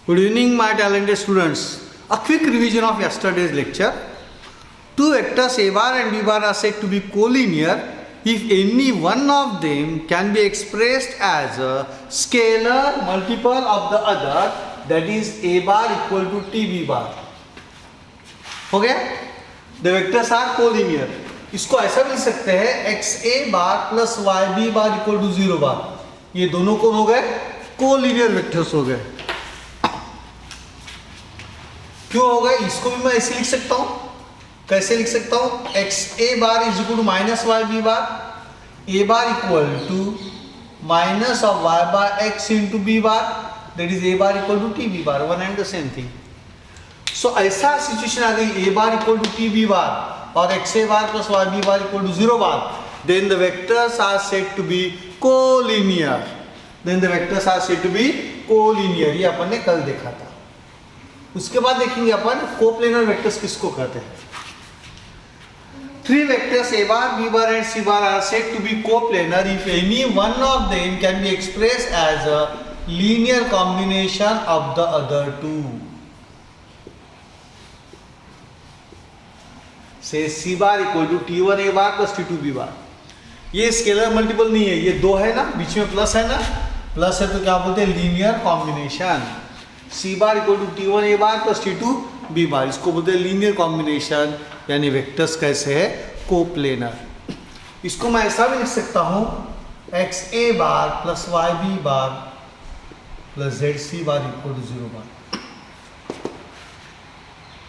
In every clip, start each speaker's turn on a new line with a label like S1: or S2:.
S1: Good evening, my talented students. A quick revision of yesterday's lecture. Two vectors a bar and b bar are said to be collinear if any one of them can be expressed as a scalar multiple of the other, that is a bar equal to tb bar. हो गया? The vectors are collinear. इसको ऐसा भी लिख सकते हैं x a bar plus y b bar equal to 0 bar. ये दोनों कौन हो गए? कोलिनियर वेक्टर्स हो गए. क्यों हो गए? इसको भी मैं ऐसे लिख सकता हूं. कैसे लिख सकता हूं? X A bar is equal to minus Y B bar, A bar equal to minus of Y bar X into B bar, that is A bar equal to T B bar, one and the same thing. So ऐसा situation आ गई, A bar equal to T B bar और X A bar plus Y B bar equal to 0 bar, then the vectors are said to be collinear. Then the vectors are said to be collinear. ये अपन ने कल देखा था. उसके बाद देखेंगे अपन कोप्लेनर वेक्टर्स किसको कहते हैं. Three vectors a bar, b bar and c bar are said to be coplanar if any one of them can be expressed as a linear combination of the other two. Say c bar equal to t1 a bar plus t2 b bar. ये scalar multiple नहीं है, ये दो है ना, बीच में plus है ना, प्लस है तो क्या बोलते हैं? Linear combination. c bar equal to t1 a bar plus t2 b bar, इसको बोलते हैं लीनियर कॉम्बिनेशन. यानी वेक्टर्स कैसे है? कोप्लेनर. इसको मैं ऐसा भी लिख सकता हूं, X A bar plus Y B bar plus Z C bar equal to 0 bar.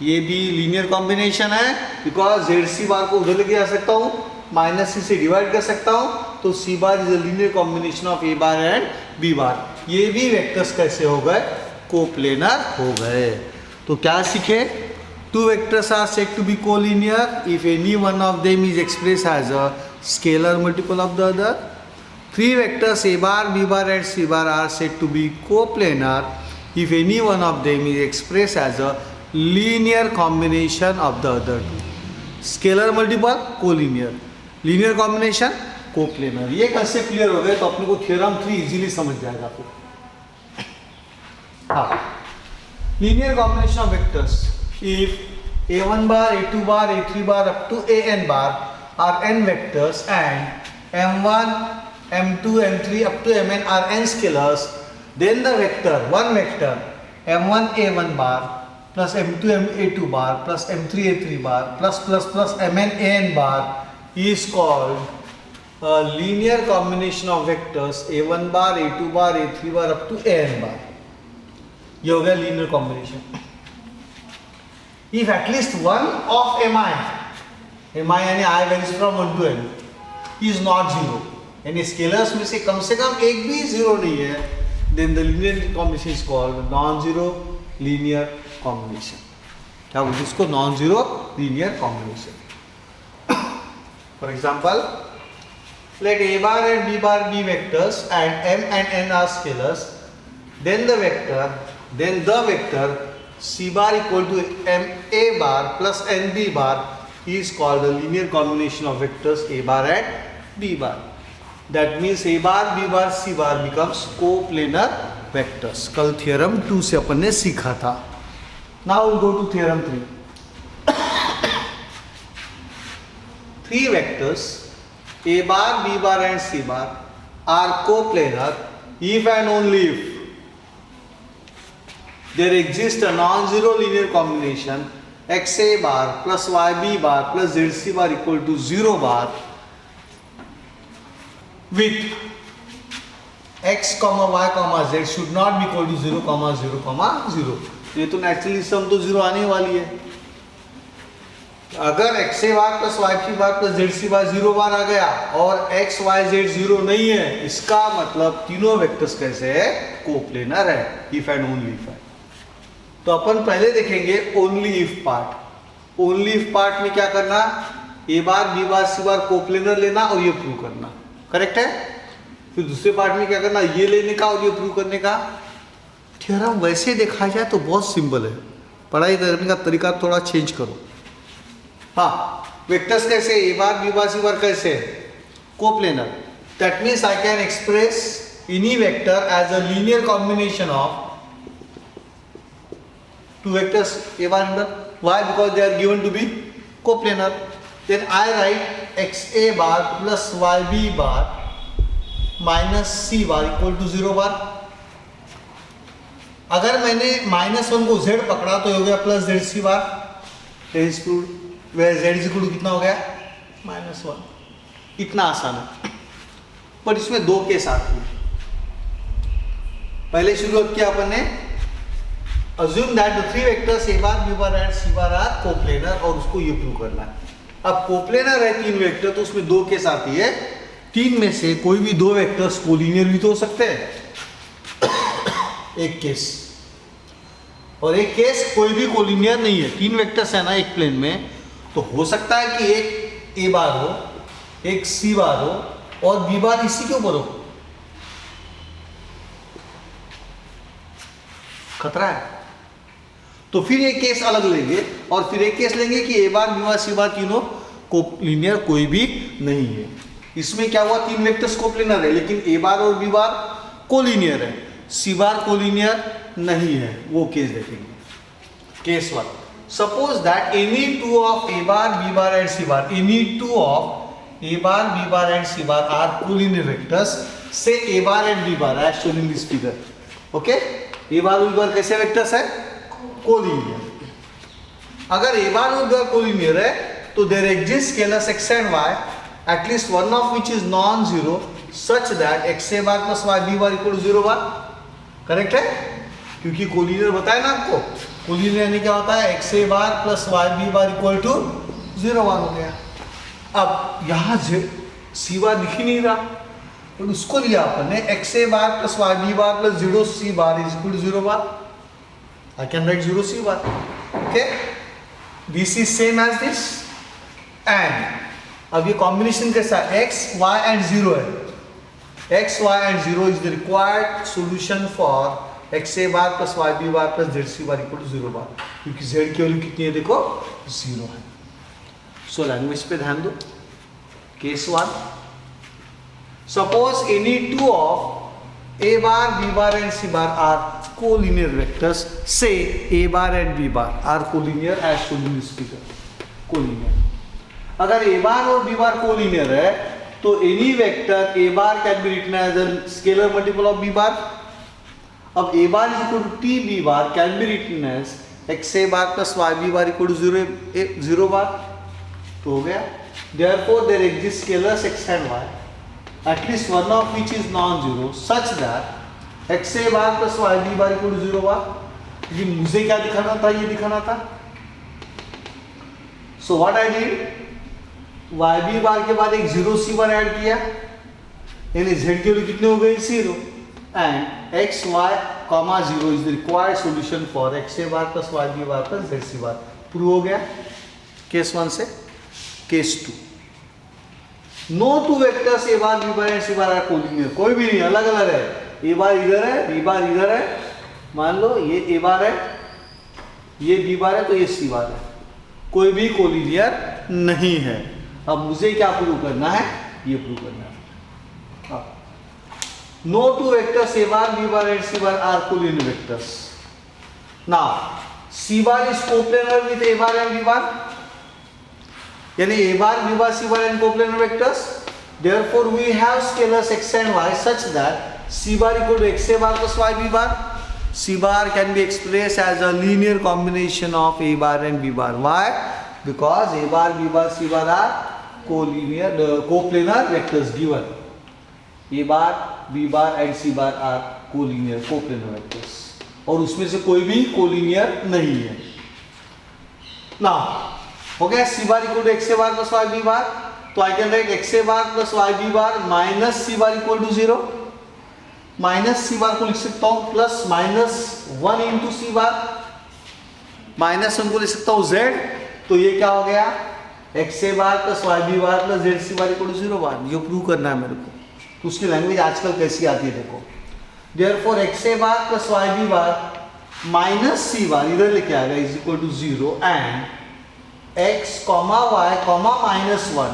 S1: ये भी लीनियर कॉम्बिनेशन है बिकॉज जेड सी बार को उधर लेके जा सकता हूं, माइनस सी से डिवाइड कर सकता हूं, तो C bar is a linear combination of A bar and B bar. ये भी वेक्टर्स कैसे हो गए? कोप्लेनर हो गए. तो क्या सीखे? Two vectors are said to be collinear if any one of them is expressed as a scalar multiple of the other. Three vectors a bar, b bar and c bar are said to be coplanar if any one of them is expressed as a linear combination of the other two. Scalar multiple collinear, linear combination coplanar. ये concept clear हो गए तो अपने को theorem 3 easily समझ जाएगा फिर. हाँ, linear combination of vectors. If a1 bar, a2 bar, a3 bar up to an bar are n vectors and m1, m2, m3 up to mn are n scalars, then the vector, one vector m1 a1 bar plus m2 a2 bar plus m3 a3 bar plus mn an bar is called a linear combination of vectors a1 bar, a2 bar, a3 bar up to an bar. ये हो गया linear combination. If at least one of mi यानी I varies from 1 to n is not zero, यानी scalars में से कम एक भी zero नहीं है, then the linear combination is called non-zero linear combination. क्या बोलते हैं इसको? non-zero linear combination. For example, let a bar and b bar be vectors and m and n are scalars, then the vector c bar equal to m a bar plus n b bar is called a linear combination of vectors a bar and b bar. That means a bar, b bar, c bar becomes coplanar vectors. कल theorem 2 से अपन ने सीखा था. Now we'll go to theorem 3. Three vectors a bar, b bar and c bar are coplanar if and only if there exists a non-zero linear combination x a bar plus y b bar plus z c bar equal to 0 bar with x comma y comma z should not be equal to 0 comma 0 comma 0. ये तो naturally सम तो 0 आने वाली है. अगर x a bar plus y b bar plus z c बार 0 बार आ गया और x y z 0 नहीं है, इसका मतलब तीनों वेक्टर्स कैसे है? कोप्लेनर है. इफ एंड ओनली इफ है. तो अपन पहले देखेंगे only if part. Only if part में क्या करना? ए बार, बी बार, सी बार कोप्लेनर लेना और ये प्रूव करना. करेक्ट है. फिर दूसरे पार्ट में क्या करना? ये लेने का और ये प्रूव करने का. थ्योरम वैसे देखा जाए तो बहुत सिंपल है, पढ़ाई करने का तरीका थोड़ा चेंज करो. हाँ, वेक्टर्स कैसे? ए बार, बी बार, सी बार कैसे? Coplanar. That means I can express any vector as a linear combination of two vectors a bar in the. Why? Because they are given to be coplanar. Then I write xa bar plus yb bar minus c bar equal to 0 bar. अगर मैंने -1 को z पकड़ा तो हो गया plus Z C bar, z is equal to कितना हो गया -1. इतना आसान है, पर इसमें दो केस आती है. पहले शुरुआत किया अपन ने, assume that the three vectors a bar b bar and c bar are coplanar, और उसको ये प्रूव करना है. अब कोप्लेनर है तीन वेक्टर, तो उसमें दो केस आती है. तीन में से कोई भी दो वेक्टर्स कोलिनियर भी तो हो सकते हैं, एक केस. और एक केस कोई भी कोलिनियर नहीं है. तीन वेक्टर्स है ना एक प्लेन में, तो हो सकता है कि एक ए बार हो, एक सी बार हो और बी बार इसी के ऊपर हो. खतरा है. तो फिर एक केस अलग लेंगे और फिर एक केस लेंगे कि ए बार बी बार सी बार तीनों कोलिनियर कोई भी नहीं है. इसमें क्या हुआ, तीन वेक्टर्स कोप्लेनर है लेकिन ए बार और बी बार कोलिनियर है, सी बार कोलिनियर नहीं है. वो केस देखेंगे. Case 1, suppose that any two of A bar B bar and C bar, any two of A bar B bar and C bar are collinear vectors. Say A bar and B bar as shown in this figure. Okay, A bar B bar कैसे vectors है, collinear. अगर A bar B bar collinear है तो there exist scalars x and y, at least one of which is non-zero, such that xa bar plus yb bar equal to 0 bar. Correct है, क्योंकि collinear बताया ना आपको. Collinear यानी क्या होता है, xa bar plus yb bar equal to 0 bar हो गया. अब यहाँ c bar दिख ही नहीं रहा, तो उसको लिया अपन ने xa bar plus yb bar plus 0 c bar is equal to 0 bar. I can write 0 c bar. Okay, this is same as this. And अब ये कॉम्बिनेशन कैसा है, x, y एंड 0 है. x, y and 0 is the required solution for xa bar plus yb bar plus zc bar equal to 0 bar, क्योंकि z की value कितनी है देखो 0 है. सो लैंग्वेज पे ध्यान दो. Case 1, suppose any two of a bar b bar and c bar are collinear vectors. Say a bar and b bar are collinear as shown in this figure. Collinear. अगर A bar और B bar collinear है तो any vector A bar can be written as a scalar multiple of B bar. अब A bar is equal to T B bar can be written as x A bar plus Y B bar equal to 0 bar. तो हो गया. Therefore there exist scalars x and y, at least one of which is non zero, such that X A bar plus Y B bar equal to 0 bar. ये मुझे क्या दिखाना था, ये दिखाना था. So what I did, Y B bar के बाद एक 0 सी बार ऐड किया, यानी z की वैल्यू कितनी हो गई 0. And X Y comma 0 is the required solution for X A bar plus Y B bar plus Z C bar. Prove हो गया केस 1 से. Case 2, no two vectors A bar B bar and C bar are collinear. कोई भी नहीं, अलग अलग है. A बार इधर है, बी बार इधर है. मान लो ये ए बार है, ये बी बार है, तो ये सी बार है. कोई भी कोलिनियर नहीं है. अब मुझे क्या प्रूव करना है, ये प्रूव करना है. No two vectors A bar B bar and C bar are collinear vectors. Now C bar is coplanar with A bar and B bar, यानी A bar B bar C bar and coplanar vectors. Therefore we have scalars x and y such that C bar equal to X A bar plus Y B bar. C bar can be expressed as a linear combination of A bar and B bar. Why? Because A bar B bar C bar are collinear coplanar vectors given. A bar B bar and C bar are collinear coplanar vectors, और उसमें से कोई भी collinear नहीं है. Now हो गया C bar equal to X A bar plus Y B bar. तो I can write X A bar plus Y B bar minus C bar equal to 0. Minus C bar को लिख सकता हूं plus -1 into सी बार. -1 को लिख सकता हूं z. तो ये क्या हो गया, X A bar plus Y B bar plus Z C bar equal to 0 bar. ये प्रूव करना है मेरे को. तो उसकी लैंग्वेज आजकल कैसी आती है देखो. देयरफॉर एक्स ए bar plus Y B bar minus C bar इधर लेके आएगा is equal to 0 and X comma Y comma -1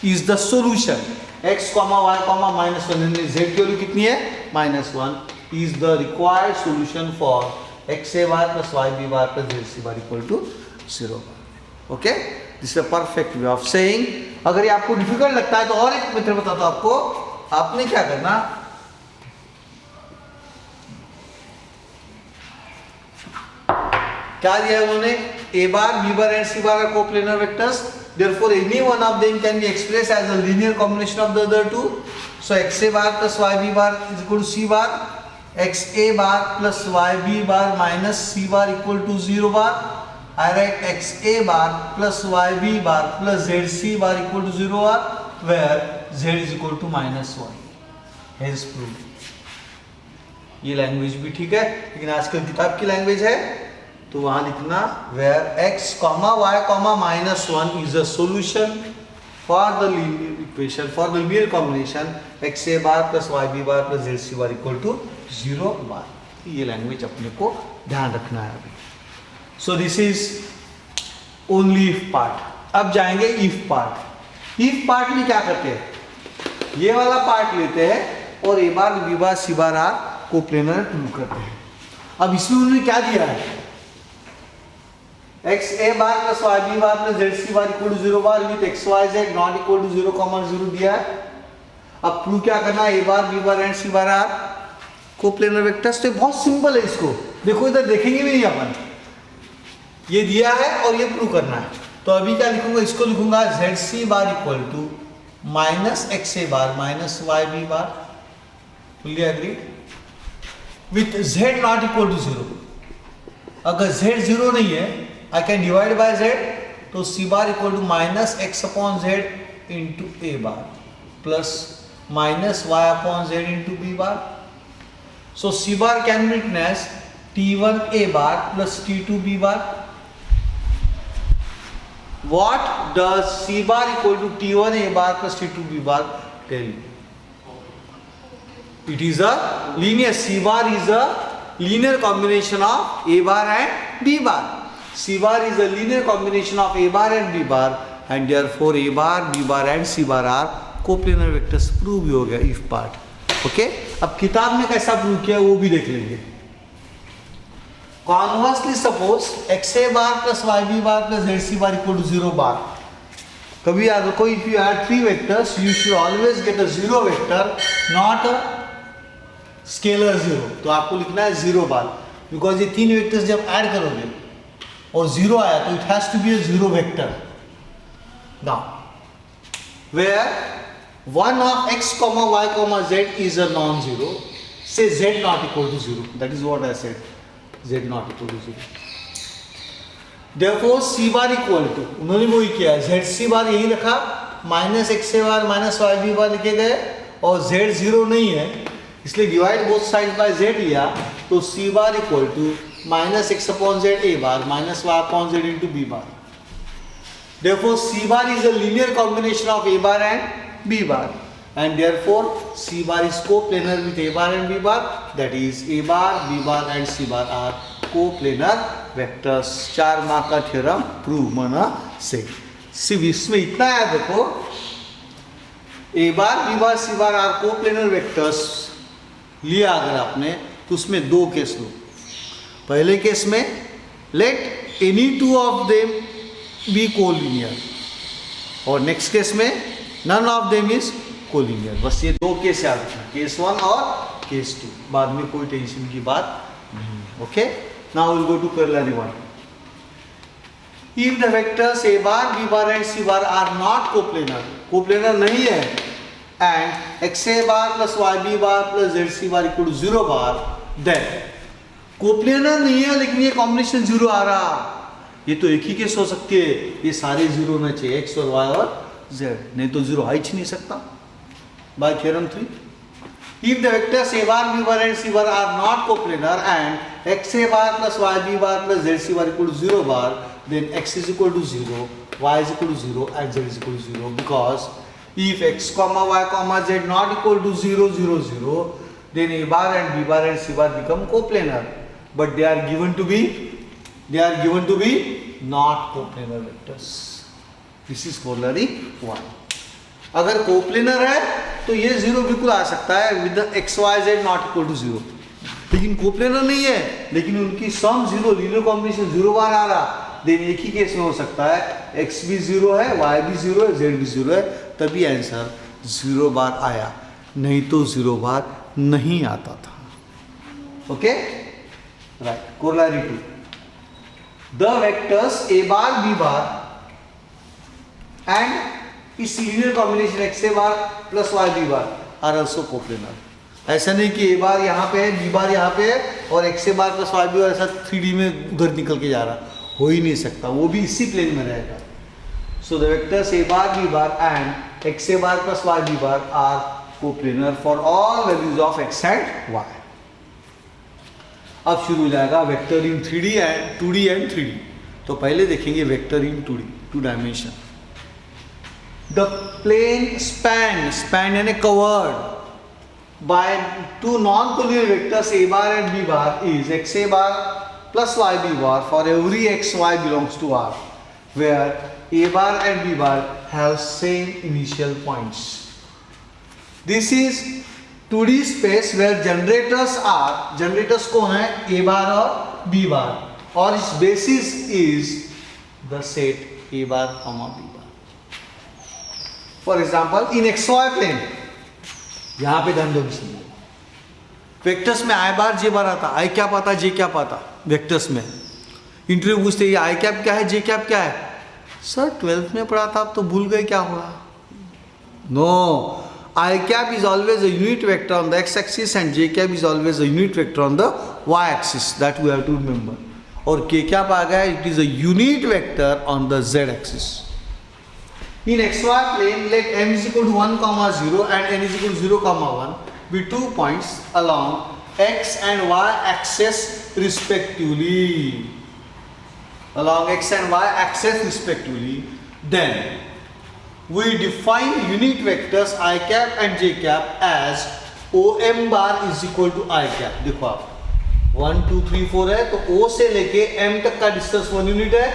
S1: is the solution. X comma Y comma -1, Z की वैल्यू कितनी है -1, is the required solution for X A bar plus Y B bar plus Z C bar equal to 0 bar. Okay, this is a perfect way of saying. अगर ये आपको difficult लगता है तो और एक मेथड बताता हूं आपको। आपने क्या करना, क्या दिया उन्होंने, a bar B bar and C bar are coplanar vectors, therefore any one of them can be expressed as a linear combination of the other two. So xa bar plus yb bar is equal to c bar, xa bar plus yb bar minus c bar equal to 0 bar. I write xa bar plus yb bar plus zc bar equal to 0 bar, where z is equal to minus 1. Hence proved. ये language भी ठीक है, लेकिन आजकल किताब की language है तो वहां लिखना where x, y, minus 1 is a solution for the linear equation for the linear combination xa bar plus yb bar plus zc bar equal to 0 bar. ये लैंग्वेज अपने को ध्यान रखना है अभी। सो this is only if part. अब जाएंगे if part. If part में क्या करते हैं, ये वाला पार्ट लेते हैं और a bar B bar C bar are coplanar prove करते हैं। अब इसमें उन्होंने क्या दिया है, x A bar plus Y B bar plus Z C bar equal to 0 bar with x y z not equal to 0,0 दिया है। अब प्रूव क्या करना है, a bar B bar and C bar are coplanar vectors. तो बहुत simple है, इसको देखो इधर देखेंगे भी नहीं अपन, ये दिया है और ये प्रूव करना है। तो अभी क्या लिखूंगा, इसको लिखूंगा Z C bar equal to minus X A bar minus Y B bar, fully agreed, with Z not equal to 0। अगर जेड 0 नहीं है, I can divide by z, तो c bar equal to minus x upon z into a bar plus minus y upon z into b bar. So c bar can be written as t1 a bar plus t2 b bar. What does c bar equal to t1 a bar plus t2 b bar tell you? It is a linear, c bar is a linear combination of a bar and b bar. C bar is a linear combination of a bar and b bar, and therefore a bar, b bar and c bar are coplanar vectors. Prove भी हो गया if part. Okay, अब किताब में कैसा prove किया वो भी देख लेंगे। Conversely suppose xa bar plus yb bar plus zc bar equal to 0 bar. कभी याद रखो, if you add 3 vectors you should always get a 0 vector, not a scalar 0. तो आपको लिखना है 0 bar, because ये 3 वेक्टर्स जब ऐड करोगे और 0 आया तो it has to be a 0 vector. Now where one of x comma y comma z is a non-zero, say z not equal to 0. That is what I said, z not equal to 0. Therefore c bar equal to, उन्होंने वही किया, z c bar यही रखा, minus X ए bar minus Y B bar लिखे गए, और z 0 नहीं है इसलिए divide both side by z लिया, तो c bar equal to minus x upon z a bar minus y upon z into b bar. Therefore c bar is a linear combination of a bar and b bar, and therefore c bar is coplanar with a bar and b bar, that is a bar, b bar and c bar are coplanar vectors. 4 mark का theorem prove मना से। सिर्फ इसमें इतना याद रखो, a bar, b bar, c bar are coplanar vectors लिया अगर आपने, तो उसमें 2 केस लो। पहले केस में let any 2 of them be collinear, और नेक्स्ट केस में none of them is collinear. बस ये 2 केस याद रखना, केस 1 और केस 2, बाद में कोई टेंशन की बात नहीं। Okay, now will go to corollary 1. इफ द vectors a bar, b bar and c bar are not coplanar, coplanar नहीं है, and xa bar plus yb bar plus zc bar equal to 0 bar, then coplanar नहीं है लेकिन ये combination 0 आ रहा, ये तो एक ही केस हो सकती है, ये सारे 0 होना चाहिए, x और y और z, नहीं तो 0 आ ही नहीं सकता। बाय थ्योरम 3, इफ द vectors a bar, b bar and c bar are not coplanar and xa bar plus yb bar plus zc bar equal to 0 bar, then x is equal to 0, y is equal to 0 and z is equal to 0, because if x comma y comma z not equal to 0 0 0, then a bar and b bar and c bar become coplanar, but they are given to be not coplanar vectors. This is corollary 1. अगर coplanar है तो ये 0 बिल्कुल आ सकता है with the x y z not equal to 0. लेकिन coplanar नहीं है, लेकिन उनकी सम जीरो, लीनियर कॉम्बिनेशन 0 बार आ रहा, देन एक ही केस में हो सकता है x भी 0 है, y भी 0 है, z भी 0 है, तभी आंसर 0 बार आया, नहीं तो 0 बार नहीं आता था। Okay, right. Corollary 2, the vectors a bar b bar and इस linear combination x a bar plus y b bar are also coplanar. ऐसा नहीं कि a बार यहाँ पे है, b बार यहाँ पे है और x a bar plus y b बार ऐसा 3D में उधर निकल के जा रहा, हो ही नहीं सकता, वो भी इसी प्लेन में रहेगा। So the vectors a bar b bar and x a bar plus y b bar are coplanar for all values of x and y। अब शुरू हो जाएगा vector in 3D and 2D and 3D। तो पहले देखेंगे vector in 2D, 2 dimension. The plane span यानी covered by two non-collinear vectors a bar and b bar is x a bar plus y b bar for every x y belongs to R, where a bar and b bar have same initial points. This is 2D space where generators कौन है, a bar और b bar, और its basis is the set a bar comma b bar. For example, in xy plane, यहां पे ध्यान दो, vectors में आई बार जे बार आता, आई क्या पाता जे क्या पाता, वेक्टर्स में इंटरव्यू पूछते ये आई कैप क्या है जे कैप क्या है, सर 12th में पढ़ा था, आप तो भूल गए क्या हुआ। No, I cap is always a unit vector on the X axis and J cap is always a unit vector on the Y axis, that we have to remember. और के कैप आ गया, it is a unit vector on the Z axis. In xy plane, let m is equal to 1, 0 and n is equal to 0, 1 be 2 points along x and y axis respectively. Along x and y axis respectively. Then we define unit vectors I cap and j cap as OM bar is equal to I cap. देखो आप 1, 2, 3, 4 है, तो O से लेके M तक का distance 1 unit है,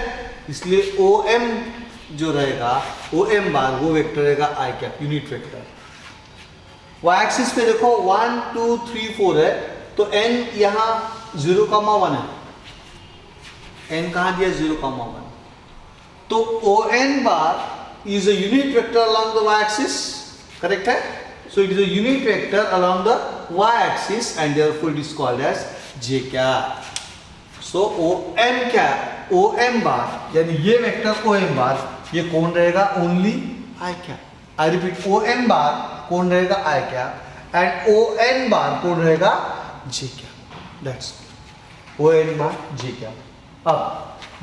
S1: इसलिए OM जो रहेगा OM बार वो वेक्टर रहेगा i cap, unit vector. Y axis पे देखो 1, 2, 3, 4 है, तो n यहाँ 0, 1 है, n कहाँ दिया 0, 1, तो ON bar is a unit vector along the Y axis, correct है। So it is a unit vector along the Y axis and therefore it is called as j cap. So OM cap, OM bar यानी ये vector OM bar, ये कौन रहेगा, only i cap. I repeat, OM bar कौन रहेगा, i cap, and ON bar कौन रहेगा, j cap. That's ON bar j cap. अब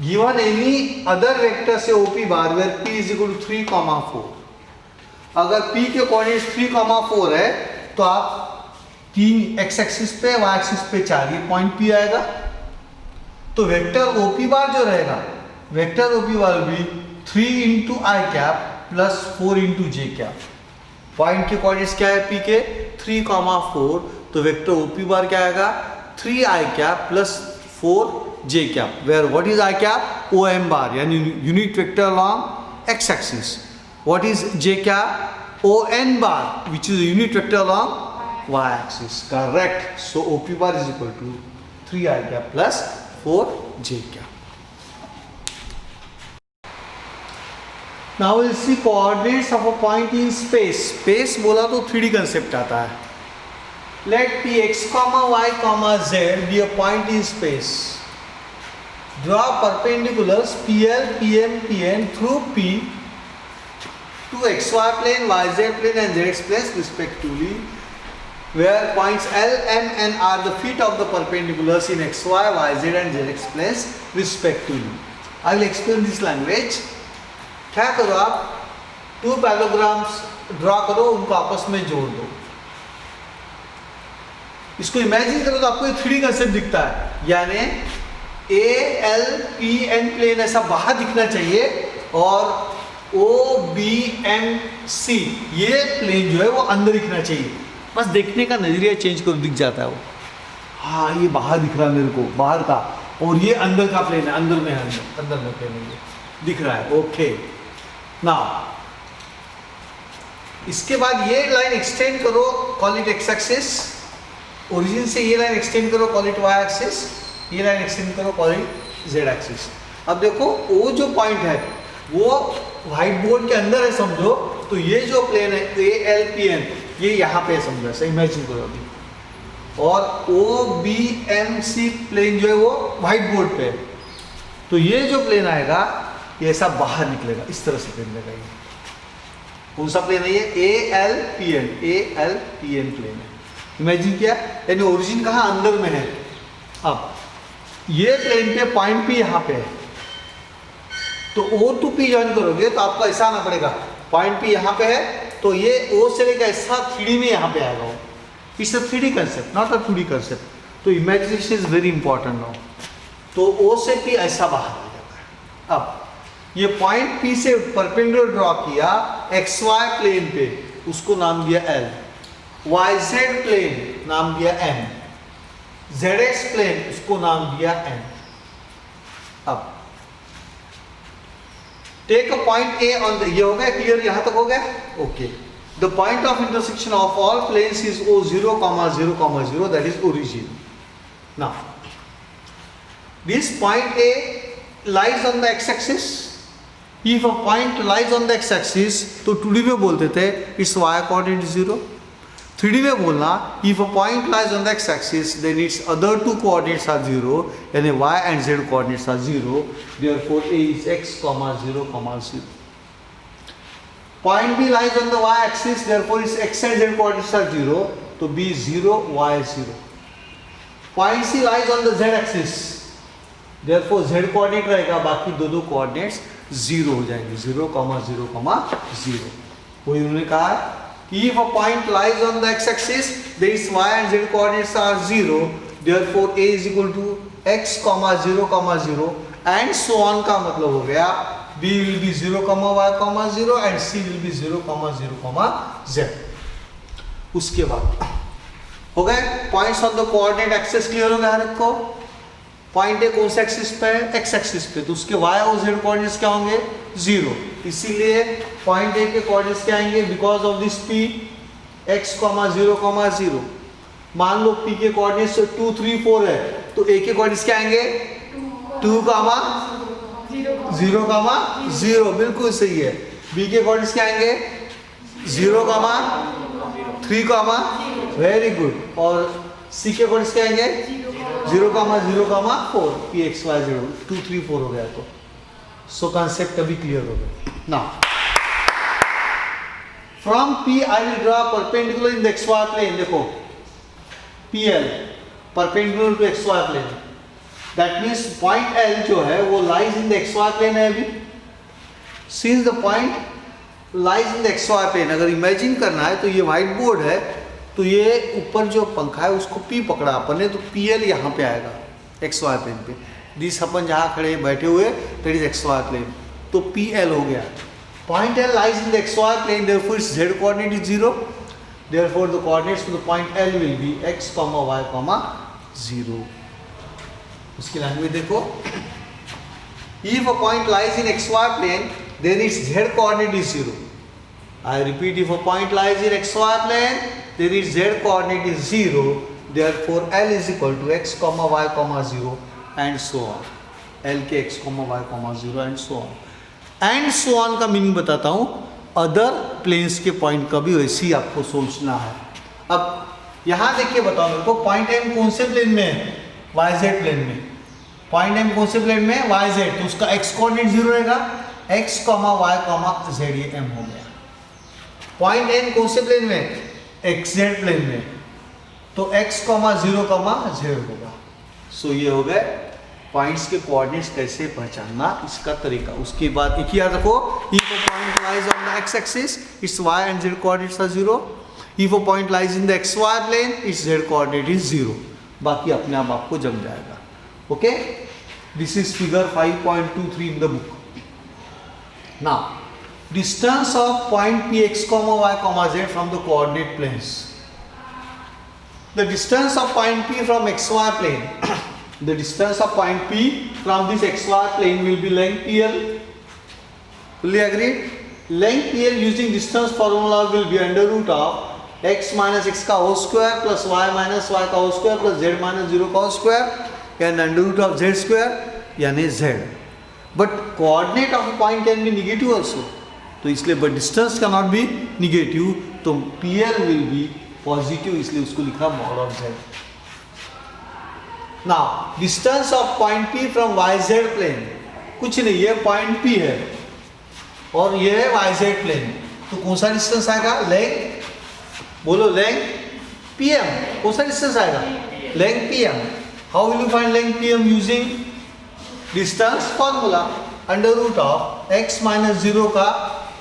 S1: गिवन एनी अदर वेक्टर से OP bar where P is equal to 3, 4, अगर P के coordinates 3, 4 है, तो आप 3 x एक्सिस पे, y एक्सिस पे 4, ये पॉइंट P आएगा। तो वेक्टर OP बार जो रहेगा, वेक्टर OP बार भी 3 into I cap plus 4 into j cap। Point के कोऑर्डिनेट्स क्या है P के 3, 4, तो वेक्टर OP बार क्या आएगा 3 I cap plus 4 j cap, where what is I cap, OM bar यानी unit vector along x axis। what is j cap, ON bar which is a unit vector along y axis, correct। so OP bar is equal to 3 I cap plus 4 j cap। Now we'll see coordinates of a point in space। space बोला तो 3D concept आता है। Let Px, y, z be a point in space। Draw perpendiculars PL, PM, PN through P to xy plane, yz plane and zx plane respectively, where points L, M and are the feet of the perpendiculars in xy, yz and zx planes respectively। I will explain this language। क्या करो आप, 2 पैराग्राम्स draw करो, उनको आपस में जोड़ दो। इसको इमेजिन करो तो आपको ये 3D कंसेप्ट दिखता है, यानी ALPN प्लेन ऐसा बाहर दिखना चाहिए और OBMC ये प्लेन जो है वो अंदर दिखना चाहिए। बस देखने का नजरिया चेंज करो, दिख जाता है वो, हाँ ये बाहर दिख रहा है मेरे को, बाहर का, और ये अंदर का प्लेन है, अंदर में है, अंदर में प्लेन है, दिख रहा है। ओके, नाउ इसके बाद ये लाइन एक्सटेंड करो, call it x axis, origin से ये लाइन एक्सटेंड करो, कॉल इट वाई एक्सिस, ये लाइन एक्सटेंड करो, कॉल इट जेड एक्सिस। अब देखो वो जो पॉइंट है वो व्हाइट बोर्ड के अंदर है समझो, तो ये जो प्लेन है ALPN ये यहाँ पे है समझो, ऐसा इमेजिन करो अभी, और OBMC प्लेन जो है वो व्हाइट बोर्ड पे है, तो ये जो प्लेन आएगा ये ऐसा बाहर निकलेगा, इस तरह से प्लेन लगेगा। कौन सा प्लेन है ये? ALPN प्लेन है। इमेजिन किया, यानी ओरिजिन कहाँ? अंदर में है। अब ये प्लेन पे पॉइंट P यहाँ पे है, तो O to P ज्वाइन करोगे तो आपको ऐसा आना पड़ेगा, पॉइंट P यहाँ पे है तो ये O से लेकर ऐसा 3D में यहाँ पे आएगा वो। It's a 3D concept, not a 2D concept. तो imagination is very important now. तो O से P ऐसा बाहर आ जाता है। अब ये पॉइंट P से परपेंडिकुलर ड्रॉ किया XY प्लेन पे, उसको नाम दिया L, YZ प्लेन नाम दिया M, ZX प्लेन उसको नाम दिया N। अब take a point A on the, ये हो गया क्लियर, यहां तक हो गया? Okay. The point of intersection of all planes is O0, 0, 0, that is origin. Now this point A lies on the x-axis. If a point lies on the x-axis, तो 2D में बोलते थे its y coordinate is 0. 3D में बोलना if a point lies on the x-axis, then its other two coordinates are 0, यानी y and z coordinates are 0. Therefore A is x, 0, 0. Point B lies on the y-axis, therefore its x and z coordinates are 0. तो B is 0, y is 0. Point C lies on the z-axis, therefore z coordinate रहेगा, बाकी दो coordinates 0 हो जाएंगे, 0, 0, 0. वही उन्होंने कहा कि if a point lies on the x-axis, then its y and z coordinates are 0, therefore A is equal to x, 0, 0, and so on। का मतलब हो गया B will be 0, y, 0 and C will be 0, 0, z। उसके बाद हो गए points on the coordinate axis, clear हो गया हर एक को। पॉइंट ए कौन से एक्सिस पे है? एक्स एक्सिस पे, तो उसके वाई और जेड कोऑर्डिनेट्स क्या होंगे? 0। इसीलिए पॉइंट ए के कोऑर्डिनेट्स क्या आएंगे? Because of this P x, 0, 0। मान लो p के कोऑर्डिनेट्स 2, 3, 4 है, तो a के कोऑर्डिनेट्स क्या आएंगे? 2, 0, 0, बिल्कुल सही है। b के कोऑर्डिनेट्स क्या आएंगे? 0, 3, वेरी गुड। और c के कोऑर्डिनेट्स क्या आएंगे? 0, 0, 4। p x y 0, 2, 3, 4 हो गया। तो सो कॉन्सेप्ट अभी क्लियर हो गया। Now from p I will draw perpendicular in the xy plane. देखो PL perpendicular to xy plane, that means point L जो है वो lies in the xy plane है। अभी since the point lies in the xy plane, अगर imagine करना है तो ये व्हाइट बोर्ड है, तो ये ऊपर जो पंखा है उसको P पकड़ा अपन ने, तो PL यहाँ पे आएगा XY प्लेन पे। दिस अपन जहाँ खड़े बैठे हुए दैट इज XY प्लेन, तो PL हो गया। Point L lies in the XY plane, therefore its z coordinate is 0, therefore the coordinates to the point L will be x, y, 0। उसकी लैंग्वेज देखो, if a point lies in XY plane, then its z coordinate is 0. I repeat, if a point lies in XY plane, then its z coordinate is 0. Therefore L is equal to x, y, 0 and so on. L के x, y, 0 and so on. And so on का meaning बताता हूँ, other planes के point का भी वैसे ही आपको सोचना है। अब यहाँ देखिए बताओ मेरे को, पॉइंट M कौन से प्लेन में है? YZ प्लेन में। पॉइंट M कौन से प्लेन में? YZ, तो उसका x कोऑर्डिनेट 0 रहेगा, x, y, z, ये M हो गया। पॉइंट N कौन से प्लेन में? XZ प्लेन में, तो x, 0, z होगा। सो ये हो गए पॉइंट्स के कोऑर्डिनेट्स कैसे पहचानना, इसका तरीका। उसके बाद एक ही याद रखो, if a point lies on the x axis, its y and z coordinates are 0. If a point lies in the xy plane, its z coordinate is 0. बाकी अपने आप आपको जम जाएगा। Okay, this is figure 5.23 in the book. Now, distance of point Px, y, z from the coordinate planes. The distance of point P from xy plane, the distance of point P from this xy plane will be length PL. Fully agreed? Length PL using distance formula will be under root of x minus x का whole square plus y minus y का whole square plus z minus zero का whole square and under root of z square यानी z। But coordinate of point can be negative also, तो इसलिए but distance can not be negative, तो PL will be positive, इसलिए उसको लिखा mod of z। Now distance of point P from YZ plane, कुछ नहीं, ये पॉइंट P है और ये है YZ प्लेन, तो कौन सा डिस्टेंस आएगा? लेंथ, बोलो लेंथ PM, कौन सा डिस्टेंस आएगा? Length PM। How will you find length PM using distance formula, under root of x minus zero का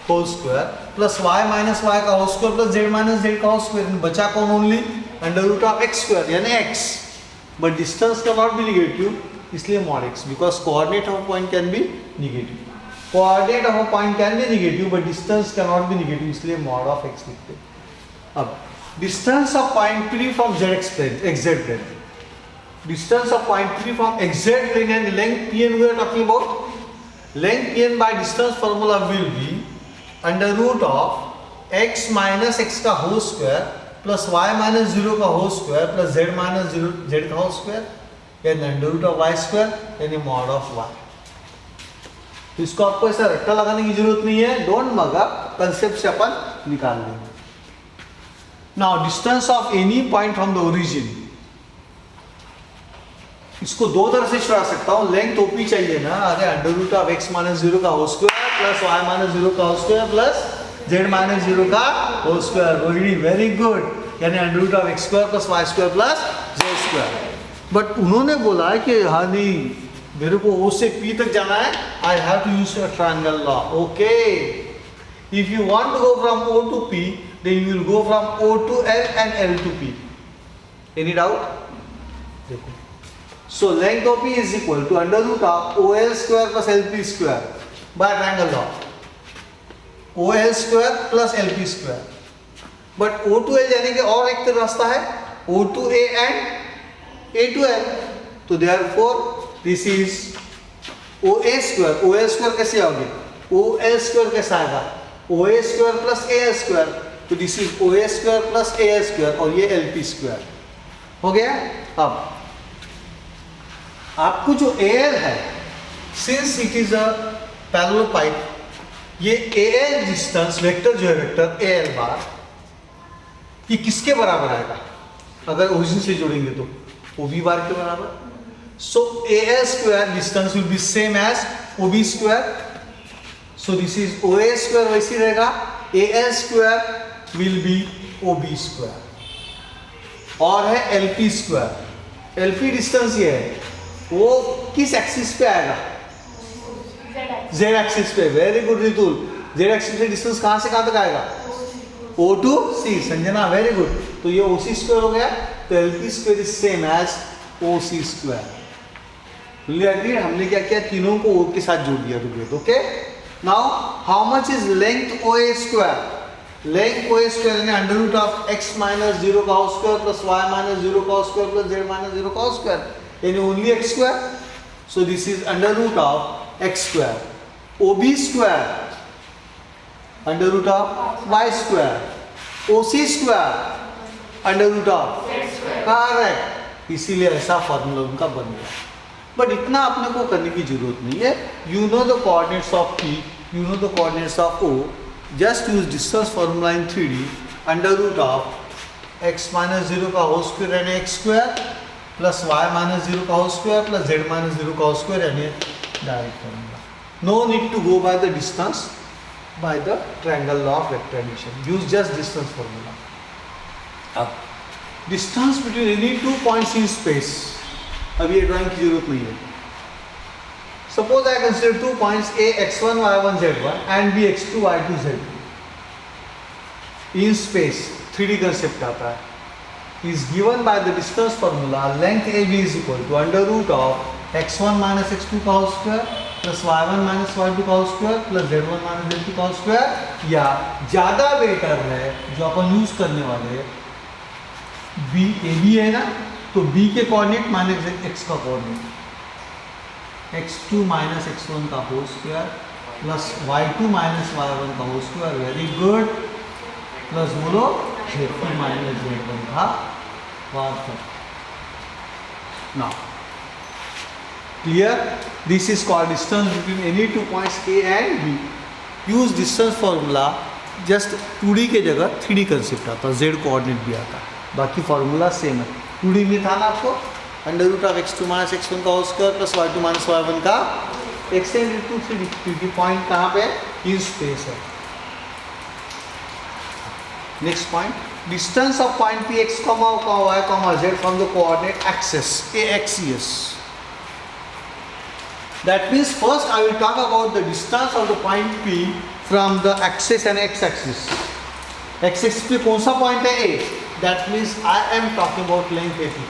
S1: whole square plus y minus y का whole square plus z minus z का whole square, बचा कौन? Only under root of x square यानी x, but distance can not be negative, इसलिए mod x, because coordinate of point can be negative. Coordinate of a point can be negative but distance can not be negative, इसलिए mod of x लिखते हैं। अब distance of point P from ZX plane, XZ plane, distance of point P from XZ plane and length PN we are talking about. Length PN by distance formula will be under root of x minus x का whole square plus y minus 0 का whole square plus z minus 0 z का whole square and under root of y square यानी mod of y। तो इसको आपको ऐसा रट्टा लगाने की जरूरत नहीं है, डोंट मगा, कंसेप्ट से अपन निकाल लेंगे। Now distance of any point from the origin, इसको दो तरह से छुड़ा सकता हूँ, लेंथ OP चाहिए ना, अरे under root of x minus zero का whole square plus y minus zero का whole square plus z minus zero का होल स्क्वायर, वेरी गुड, यानी under root of x square plus y square plus z square. But उन्होंने बोला है कि हाँ नहीं, मेरे को O से P तक जाना है, I have to use a triangle law. Okay, if you want to go from O to P then you will go from O to L and L to P। Any doubt? देखो, so length of P is equal to under root of OL square plus LP square by triangle law, OL square plus LP square। but O to L जाने के और एक रास्ता है, O to A and A to L, तो therefore this is OA square। OL square कैसे आओगे? OL square कैसा आएगा? OA square plus AL square, तो this is OA square plus AL square और ये LP square हो गया। अब आपको जो AL है, since it is a parallel pipe, ये AL डिस्टेंस वेक्टर जो है वेक्टर AL बार, ये किसके बराबर आएगा? अगर ओरिजिन से जोड़ेंगे तो OB बार के बराबर। So AL square distance will be same as OB square, so this is OA square वैसे रहेगा, AL square will be OB square. और है LP स्क्वायर, LP डिस्टेंस ये है, वो किस एक्सिस पे आएगा? Z एक्सिस पे। Very good Ritul, Z axis से डिस्टेंस कहां से कहां तक आएगा? O to C। Sanjana very good, तो ये OC स्क्वायर हो गया, तो LP square is same as OC square. हमने क्या किया? तीनों को O के साथ जोड़ दिया together. Okay, now how much is length OA square? Length OA square यानी under root of x minus 0 का whole square plus y minus 0 का whole square plus z minus 0 का होल स्क्वायर, यानी only x square, so this is under root of x square. OB square under root of y square, OC square under root of correct, इसीलिए ऐसा formula उनका बन गया। But इतना अपने को करने की जरूरत नहीं है, you know the coordinates of P, you know the coordinates of O, just use distance formula in 3D, under root of x minus 0 का होल स्क्वायर यानी x square plus y minus 0 का whole square plus z minus 0 का whole square यानी direct formula. No need to go by the distance, by the triangle law of vector addition, use just distance formula. अब distance between any two points in space, अभी ये drawing की जरूरत नहीं है। Suppose I consider two points A x1 y1 z1 and B x2 y2 z2 in space, 3D concept आता है, is given by the distance formula, length AB is equal to under root of x1 minus x2 का whole square plus y1 minus y2 का whole square plus z1 minus z2 का whole square, या ज़्यादा better है जो अपन use करने वाले हैं, B AB है ना, तो B के कोऑर्डिनेट माइनस x का कोऑर्डिनेट, x2 minus x1 का whole square plus y2 minus y1 का whole square, very good, plus बोलो Z2 माइनस Z1 का वर्गफल। Now, clear? This is called distance between any two points A and B. Use distance formula, just 2D के जगह 3D concept आता, Z coordinate भी आता, बाकी formula same है। 2D में था ना आपको under root of x2 minus x1 का whole square plus y2 minus y1 का एक्सटेंड इनटू 3D, क्योंकि पॉइंट कहाँ पे इन स्पेस है। Next point, distance of point P x comma y comma z from the coordinate axis AXES. That means first I will talk about the distance of the point P from the axis and x-axis. X-axis पे कौन सा point है A? That means I am talking about length AP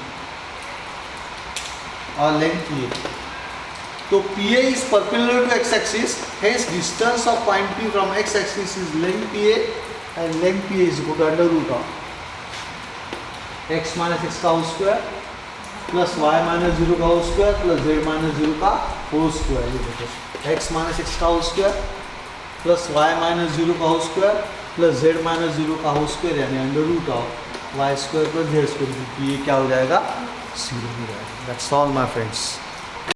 S1: or length PA. So PA is perpendicular to x-axis. Hence distance of point P from x-axis is length PA, and length PA is equal to under root of x minus x का whole square plus y minus zero का whole square plus z minus zero का whole square. ये देखो x minus x का whole square plus y minus zero का whole square plus z minus zero का whole square, यानी under root of y square plus z square. ये क्या हो जाएगा? 0 हो जाएगा। That's all my friends.